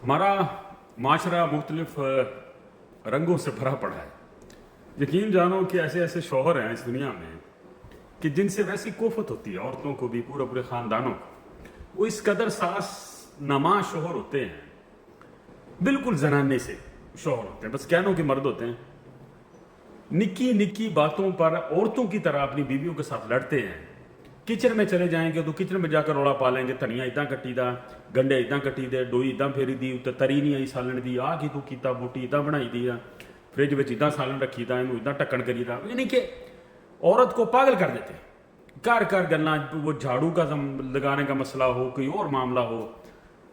ہمارا معاشرہ مختلف رنگوں سے بھرا پڑا ہے. یقین جانو کہ ایسے ایسے شوہر ہیں اس دنیا میں کہ جن سے ویسی کوفت ہوتی ہے عورتوں کو بھی, پورے خاندانوں کو. وہ اس قدر ساس نما شوہر ہوتے ہیں, بالکل زنانے سے شوہر ہوتے ہیں, بس کہنوں کے مرد ہوتے ہیں. نکی نکی باتوں پر عورتوں کی طرح اپنی بیویوں کے ساتھ لڑتے ہیں. کچن میں چلے جائیں گے تو کچن میں جا کر روڑا پا لیں گے, دھنیا اداں کٹی دا, گنڈے اداں کٹی دے, ڈوئی اداں پھیری دی, اتنے تری نہیں آئی سالن دی, آ کی تو کیتا بوٹی اداں بنائی دی, فریج میں اداں سالن رکھی دا, انہوں اداں ٹکن کری دا. یعنی کہ عورت کو پاگل کر دیتے ہیں. کر گلنا, وہ جھاڑو کا لگانے کا مسئلہ ہو, کوئی اور معاملہ ہو,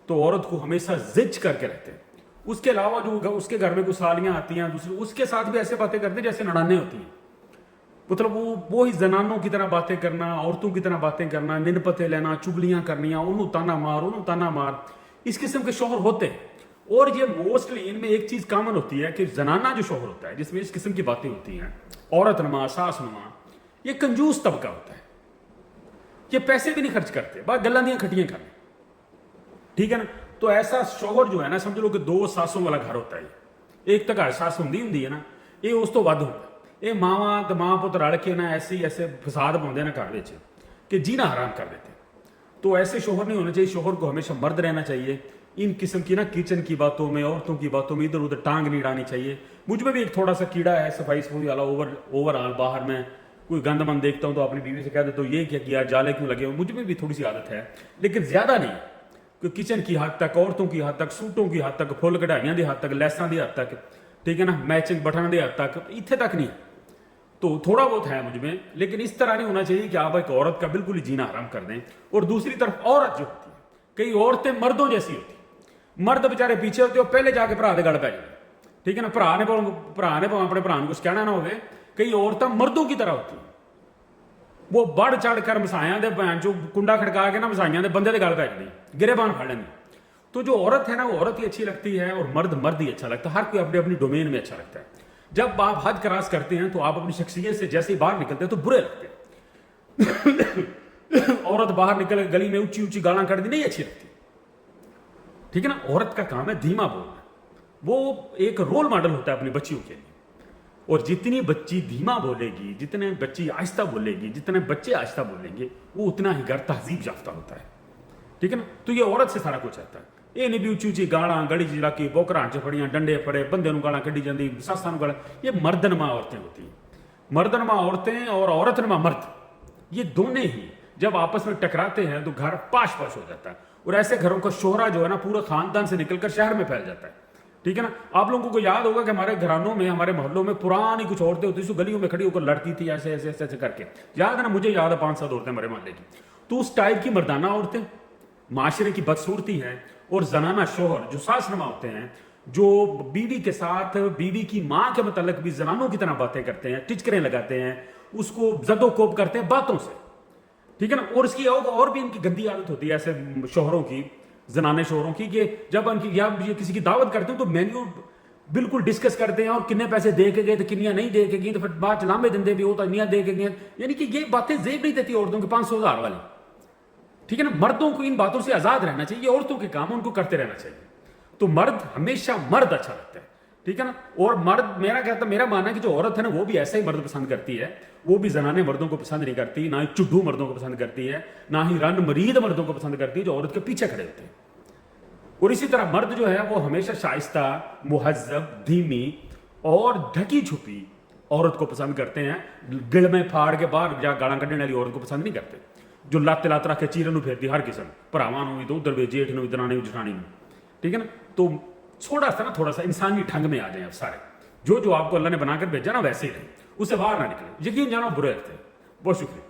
تو عورت کو ہمیشہ زج کر کے رہتے ہیں. اس کے علاوہ جو اس کے گھر میں کوئی سالیاں آتی ہیں دوسری, اس کے ساتھ بھی ایسے باتیں کرتے ہیں جیسے نڑانیں ہوتی ہیں. مطلب وہی زنانوں کی طرح باتیں کرنا, عورتوں کی طرح باتیں کرنا, نن پتے لینا, چگلیاں کرنیاں, انہوں تانا مار. اس قسم کے شوہر ہوتے ہیں. اور یہ موسٹلی ان میں ایک چیز کامن ہوتی ہے کہ زنانہ جو شوہر ہوتا ہے جس میں اس قسم کی باتیں ہوتی ہیں, عورت نما, ساس نما, یہ کنجوس طبقہ ہوتا ہے. یہ پیسے بھی نہیں خرچ کرتے, بس گلاں دیاں کھٹیاں کرنے. ٹھیک ہے نا. تو ایسا شوہر جو ہے نا, سمجھ لو کہ 2 ساسوں والا گھر ہوتا ہے. ایک تو گھر ساس ہوندی ہے نا, یہ اس تو ود ہوتا ہے. یہ ماواں تو ماں پت رل کے نا ایسے فساد پاؤندے نا گھر وچ کہ جینا حرام کر دیتے. تو ایسے شوہر نہیں ہونے چاہیے. شوہر کو ہمیشہ مرد رہنا چاہیے. ان قسم کی نا کچن کی باتوں میں, عورتوں کی باتوں میں ادھر ادھر ٹانگ نہیں ڈالنی چاہیے. مجھ میں بھی ایک تھوڑا سا کیڑا ہے صفائی صفائی والا. اوور آل باہر میں کوئی گند من دیکھتا ہوں تو اپنی بیوی سے کہہ دیتا ہوں یہ کیا کیا, جالے کیوں لگے. مجھ میں بھی تھوڑی سی عادت ہے, لیکن زیادہ نہیں. کہ کچن کی حد تک, عورتوں کی حد تک, سوٹوں کی حد تک, فل کڑھائیاں دی حد تک, لیساں دی حد تک, ٹھیک ہے نا, میچنگ بٹن دی حد تک, اتنے تک نہیں. تو تھوڑا بہت ہے مجھ میں, لیکن اس طرح نہیں ہونا چاہیے کہ آپ ایک عورت کا بالکل ہی جینا حرام کر دیں. اور دوسری طرف عورت جو ہوتی ہے, کئی عورتیں مردوں جیسی ہوتی ہیں. مرد بیچارے پیچھے ہوتے ہو, پہلے جا کے بھرا دے گل پی جائے. ٹھیک ہے نا. بھرا نے اپنے بھرا کو کچھ کہنا نہ ہوئے. کئی عورتیں مردوں کی طرح ہوتی ہیں, وہ بڑھ چڑھ کر مسائیاں دے جو کنڈا کھڑکا کے نا مسائیاں دے بندے دے گل پی جانی, گرے بان پھڑ لیں. تو جو عورت ہے نا, وہ عورت ہی اچھی لگتی ہے, اور مرد ہی اچھا لگتا ہے. ہر کوئی اپنے اپنی ڈومین میں اچھا لگتا ہے. جب آپ حد کراس کرتے ہیں تو آپ اپنی شخصیت سے جیسے ہی باہر نکلتے ہیں تو برے لگتے ہیں. عورت باہر نکل گلی میں اونچی گالاں کر دی, نہیں اچھی لگتی. ٹھیک ہے نا. عورت کا کام ہے دھیما بولنا. وہ ایک رول ماڈل ہوتا ہے اپنی بچیوں کے لیے. اور جتنی بچی دھیما بولے گی, جتنے بچی آہستہ بولے گی, جتنے بچے آہستہ بولیں گے, وہ اتنا ہی گھر تہذیب یافتہ ہوتا ہے. ٹھیک ہے نا. تو یہ عورت سے سارا کچھ آتا ہے. یہ نہیں بھی اونچی گالاں گڑی جا کے بوکراں چ پڑیاں, ڈنڈے پڑے, بندے نوں گالاں کڈی جاندی, ساساں نوں گالاں. یہ مردنما عورتیں ہوتی ہیں. مردنما عورتیں اور عورت نما مرد, یہ دونوں ہی جب آپس میں ٹکراتے ہیں تو گھر پاش ہو جاتا ہے. اور ایسے گھروں کا شوہرہ جو ہے نا پورے خاندان سے نکل کر شہر میں پھیل جاتا ہے. ٹھیک ہے نا. آپ لوگوں کو یاد ہوگا کہ ہمارے گھرانوں میں, ہمارے محلوں میں پرانی کچھ عورتیں ہوتی تھیں, گلیوں میں کھڑی ہو کر لڑتی تھی ایسے ایسے ایسے ایسے کر کے. یاد ہے نا, مجھے یاد ہے 5-7 عورتیں ہمارے محلے کی. تو اس ٹائپ کی مردانہ عورتیں معاشرے کی بدصورتی ہے. اور زنانہ شوہر جو ساس نما ہوتے ہیں, جو بیوی کے ساتھ بیوی کی ماں کے متعلق بھی زنانوں کی طرح باتیں کرتے ہیں, ٹچکریں لگاتے ہیں, اس کو زد و کوب کرتے ہیں باتوں سے. ٹھیک ہے نا. اور اس کی اور بھی ان کی گندی عادت ہوتی ہے ایسے شوہروں کی, زنانے شوہروں کی, کہ جب ان کی یا کسی کی دعوت کرتے ہیں تو مینیو بالکل ڈسکس کرتے ہیں, اور کتنے پیسے دے کے گئے تو کنیاں نہیں دے کے گئی, تو پھر بعد چلامے دندے بھی ہوتا انیاں دے کے گئے. یعنی کہ یہ باتیں زیب نہیں دیتی عورتوں کے 500,000 والی. ٹھیک ہے نا. مردوں کو ان باتوں سے آزاد رہنا چاہیے. عورتوں کے کام ان کو کرتے رہنا چاہیے. تو مرد ہمیشہ مرد اچھا لگتا ہے. ٹھیک ہے نا. اور مرد, میرا ماننا ہے کہ جو عورت ہے نا, وہ بھی ایسا ہی مرد پسند کرتی ہے. وہ بھی زنانے مردوں کو پسند نہیں کرتی, نہ ہی چڈو مردوں کو پسند کرتی ہے, نہ ہی رن مرید مردوں کو پسند کرتی ہے جو عورت کے پیچھے کھڑے ہوتے ہیں. اور اسی طرح مرد جو ہے وہ ہمیشہ شائستہ, مہذب, دھیمی اور ڈھکی چھپی عورت کو پسند کرتے ہیں. گل میں پھاڑ کے باہر جا گالاں کڈنے والی عورت کو پسند نہیں کرتے, جو لات رکھ کے چیرن پھیرتی ہر قسم, بھراواں نوں بھی تو ادھر بھی, جیٹھ نوں بھی, درانے جٹھانی نوں. ٹھیک ہے نا. تو تھوڑا سا انسانی ڈھنگ میں آ جائیں آپ سارے. جو آپ کو اللہ نے بنا کر بھیجا نا ویسے ہی رہیں, اس سے باہر نہ نکلیں. یقین جانو برے لگتے ہیں. بہت شکریہ.